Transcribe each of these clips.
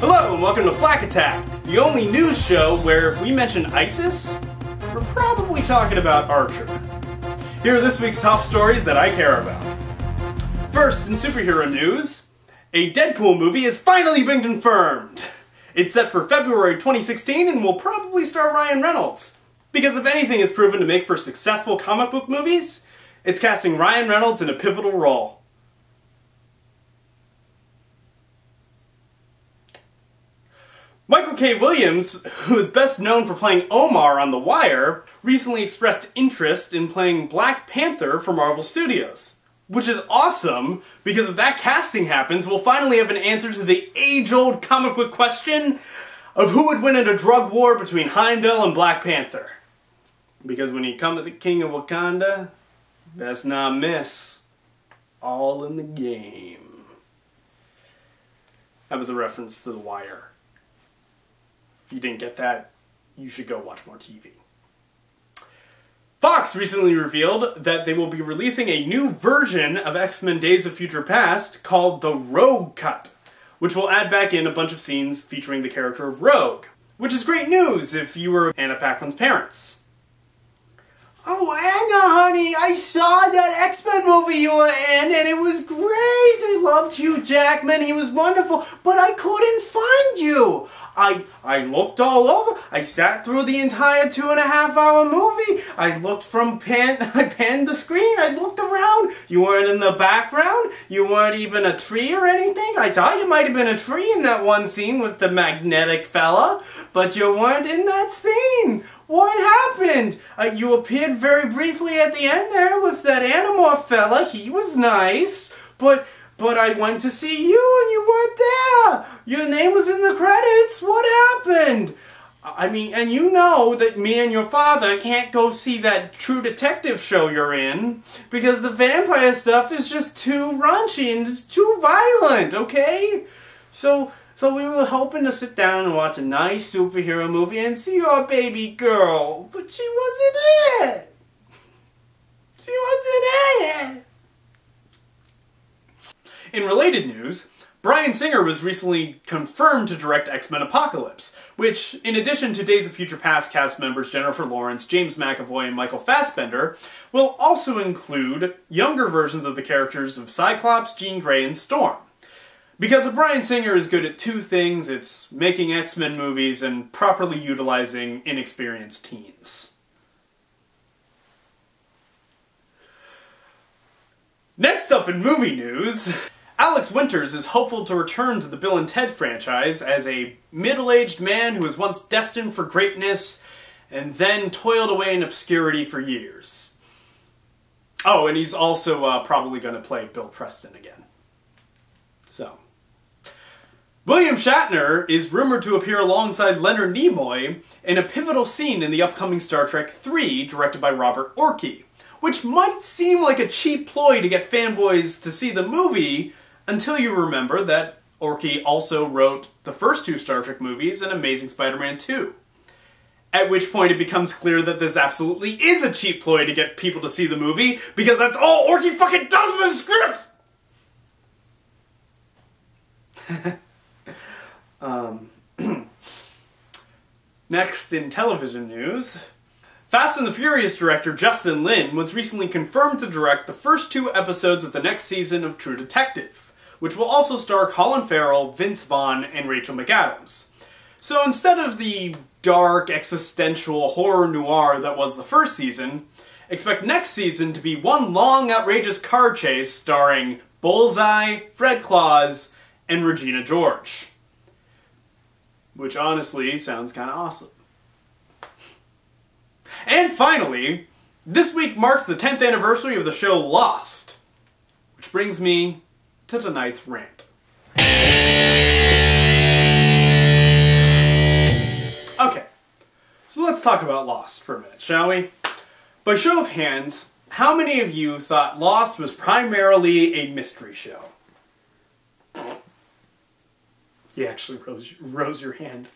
Hello and welcome to Flack Attack, the only news show where if we mention ISIS, we're probably talking about Archer. Here are this week's top stories that I care about. First, in superhero news, a Deadpool movie has finally been confirmed. It's set for February 2016 and will probably star Ryan Reynolds. Because if anything is proven to make for successful comic book movies, it's casting Ryan Reynolds in a pivotal role. Michael K. Williams, who is best known for playing Omar on The Wire, recently expressed interest in playing Black Panther for Marvel Studios. Which is awesome, because if that casting happens, we'll finally have an answer to the age-old comic book question of who would win in a drug war between Heimdall and Black Panther. Because when you come to the King of Wakanda, best not miss. All in the game. That was a reference to The Wire. If you didn't get that, you should go watch more TV. Fox recently revealed that they will be releasing a new version of X-Men Days of Future Past called the Rogue Cut, which will add back in a bunch of scenes featuring the character of Rogue, which is great news if you were Anna Paquin's parents. Oh, Anna, honey, I saw that X-Men movie you were in, and it was great. I loved Hugh Jackman. He was wonderful, but I couldn't find you. I looked all over. I sat through the entire 2.5-hour movie. I looked I panned the screen. I looked around. You weren't in the background. You weren't even a tree or anything. I thought you might have been a tree in that one scene with the magnetic fella, but you weren't in that scene. What happened? You appeared very briefly at the end there with that Animorph fella. He was nice, but I went to see you and you weren't there. Your name was in the credits. What happened? I mean, and you know that me and your father can't go see that True Detective show you're in because the vampire stuff is just too raunchy and it's too violent, okay? So we were hoping to sit down and watch a nice superhero movie and see our baby girl, but she wasn't in it. She wasn't in it. In related news, Bryan Singer was recently confirmed to direct X-Men Apocalypse, which, in addition to Days of Future Past cast members Jennifer Lawrence, James McAvoy, and Michael Fassbender, will also include younger versions of the characters of Cyclops, Jean Grey, and Storm. Because if Bryan Singer is good at two things, it's making X-Men movies and properly utilizing inexperienced teens. Next up in movie news, Alex Winters is hopeful to return to the Bill and Ted franchise as a middle-aged man who was once destined for greatness and then toiled away in obscurity for years. Oh, and he's also probably going to play Bill Preston again. So, William Shatner is rumored to appear alongside Leonard Nimoy in a pivotal scene in the upcoming Star Trek III, directed by Robert Orci, which might seem like a cheap ploy to get fanboys to see the movie, until you remember that Orci also wrote the first two Star Trek movies and Amazing Spider-Man 2. At which point it becomes clear that this absolutely is a cheap ploy to get people to see the movie, because that's all Orci fucking does with his scripts! Next, in television news, Fast and the Furious director Justin Lin was recently confirmed to direct the first 2 episodes of the next season of True Detective, which will also star Colin Farrell, Vince Vaughn, and Rachel McAdams. So instead of the dark, existential horror noir that was the first season, expect next season to be one long, outrageous car chase starring Bullseye, Fred Claus, and Regina George. Which honestly sounds kind of awesome. And finally, this week marks the 10th anniversary of the show Lost, which brings me to tonight's rant. Okay, so let's talk about Lost for a minute, shall we? By show of hands, how many of you thought Lost was primarily a mystery show? You actually rose your hand.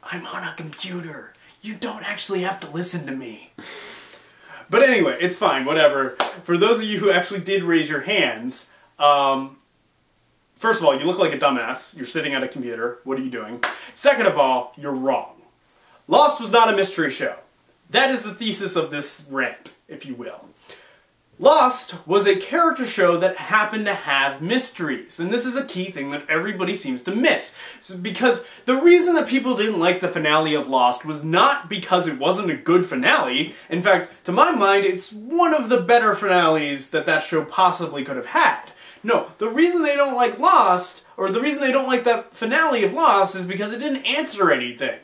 I'm on a computer. You don't actually have to listen to me. But anyway, it's fine, whatever. For those of you who actually did raise your hands, First of all, you look like a dumbass. You're sitting at a computer. What are you doing? Second of all, you're wrong. Lost was not a mystery show. That is the thesis of this rant, if you will. Lost was a character show that happened to have mysteries, and this is a key thing that everybody seems to miss. Because the reason that people didn't like the finale of Lost was not because it wasn't a good finale. In fact, to my mind, it's one of the better finales that that show possibly could have had. No, the reason they don't like Lost, or the reason they don't like that finale of Lost, is because it didn't answer anything.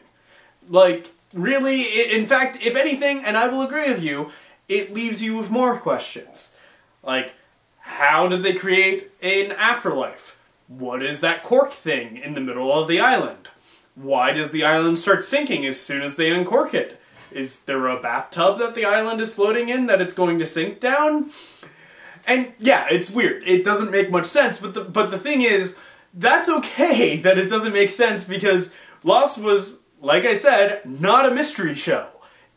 Like, really, in fact, if anything, and I will agree with you, it leaves you with more questions. Like, how did they create an afterlife? What is that cork thing in the middle of the island? Why does the island start sinking as soon as they uncork it? Is there a bathtub that the island is floating in that it's going to sink down? And yeah, it's weird. It doesn't make much sense, but the thing is, that's okay that it doesn't make sense because Lost was, like I said, not a mystery show.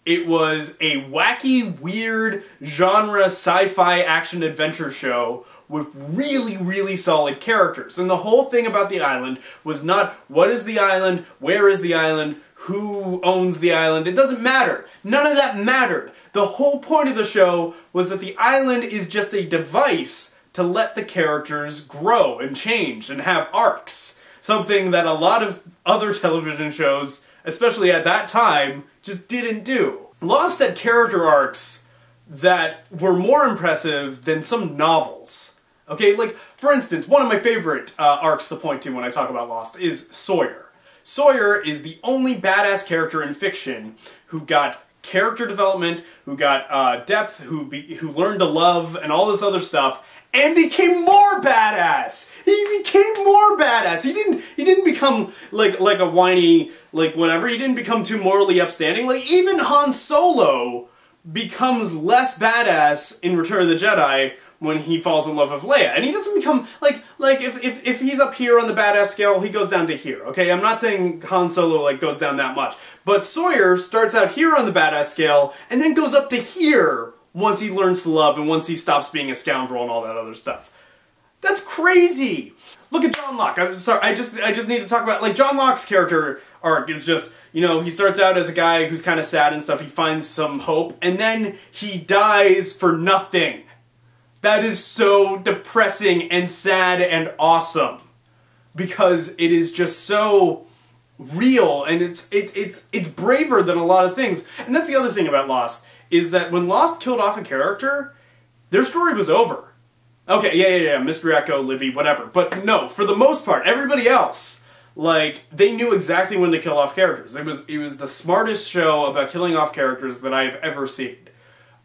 It was a wacky, weird, genre sci-fi action-adventure show with really, really solid characters. And the whole thing about the island was not, what is the island, where is the island, who owns the island, it doesn't matter. None of that mattered. The whole point of the show was that the island is just a device to let the characters grow and change and have arcs. Something that a lot of other television shows, especially at that time, just didn't do. Lost had character arcs that were more impressive than some novels. Okay, like, for instance, one of my favorite arcs to point to when I talk about Lost is Sawyer. Sawyer is the only badass character in fiction who got character development, who got depth, who learned to love, and all this other stuff, and became more badass. He became more badass. He didn't become like a whiny, like whatever. He didn't become too morally upstanding. Like even Han Solo becomes less badass in Return of the Jedi when he falls in love with Leia, and he doesn't become like if he's up here on the badass scale, he goes down to here. Okay, I'm not saying Han Solo like goes down that much, but Sawyer starts out here on the badass scale and then goes up to here once he learns to love and once he stops being a scoundrel and all that other stuff. That's crazy! Look at John Locke. I'm sorry, I just need to talk about, like, John Locke's character arc is just, you know, he starts out as a guy who's kind of sad and stuff, he finds some hope, and then he dies for nothing. That is so depressing and sad and awesome. Because it is just so real, and it's braver than a lot of things. And that's the other thing about Lost, is that when Lost killed off a character, their story was over. Okay, yeah, Mr. Echo, Libby, whatever. But no, for the most part, everybody else, like, they knew exactly when to kill off characters. It was the smartest show about killing off characters that I've ever seen.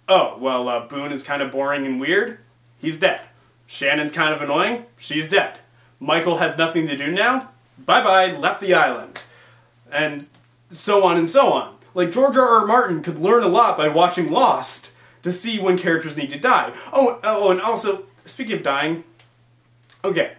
Oh, well, Boone is kind of boring and weird. He's dead. Shannon's kind of annoying. She's dead. Michael has nothing to do now. Bye-bye, left the island. And so on and so on. Like, George R.R. Martin could learn a lot by watching Lost to see when characters need to die. Oh, and also, speaking of dying, okay.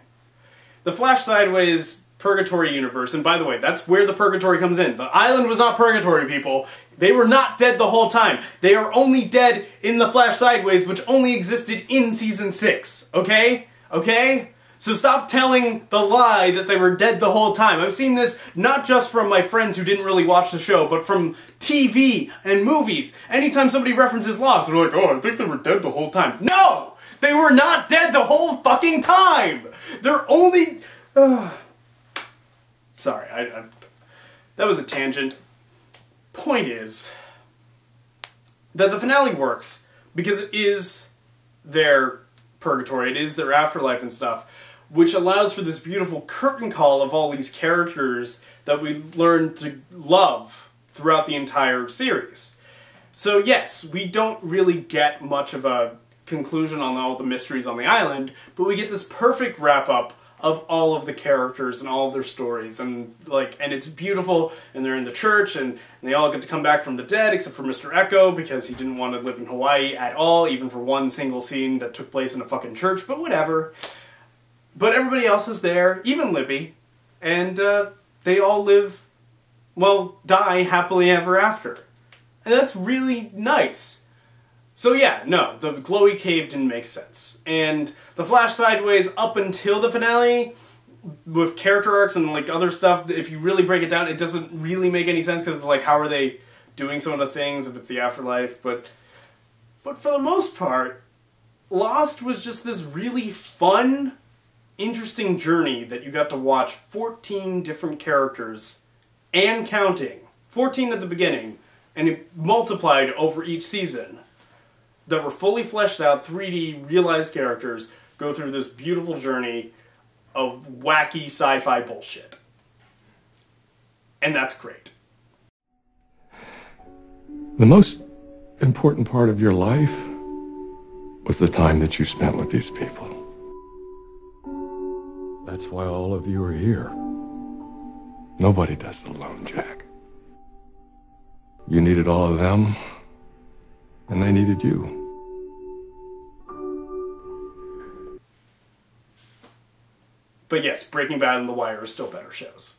The Flash Sideways Purgatory universe, and by the way, that's where the Purgatory comes in. The island was not Purgatory, people. They were not dead the whole time. They are only dead in the Flash Sideways, which only existed in Season 6. Okay? Okay? So stop telling the lie that they were dead the whole time. I've seen this not just from my friends who didn't really watch the show, but from TV and movies. Anytime somebody references Lost, they're like, oh, I think they were dead the whole time. No! They were not dead the whole fucking time! They're only... Sorry, that was a tangent. Point is that the finale works because it is their purgatory, it is their afterlife and stuff, which allows for this beautiful curtain call of all these characters that we learn to love throughout the entire series. So yes, we don't really get much of a conclusion on all the mysteries on the island, but we get this perfect wrap-up of all of the characters and all of their stories, and it's beautiful, and they're in the church, and they all get to come back from the dead, except for Mr. Echo, because he didn't want to live in Hawaii at all, even for one single scene that took place in a fucking church, but whatever. But everybody else is there, even Libby, and they all live, well, die happily ever after. And that's really nice. So yeah, no, the glowy cave didn't make sense. And the Flash Sideways up until the finale, with character arcs and like other stuff, if you really break it down, it doesn't really make any sense because like how are they doing some of the things if it's the afterlife? But for the most part, Lost was just this really fun, interesting journey that you got to watch 14 different characters and counting. 14 at the beginning, and it multiplied over each season. That were fully fleshed out, 3D, realized characters go through this beautiful journey of wacky sci-fi bullshit. And that's great. The most important part of your life was the time that you spent with these people. That's why all of you are here. Nobody does it alone, Jack. You needed all of them, and they needed you. But yes, Breaking Bad and The Wire are still better shows.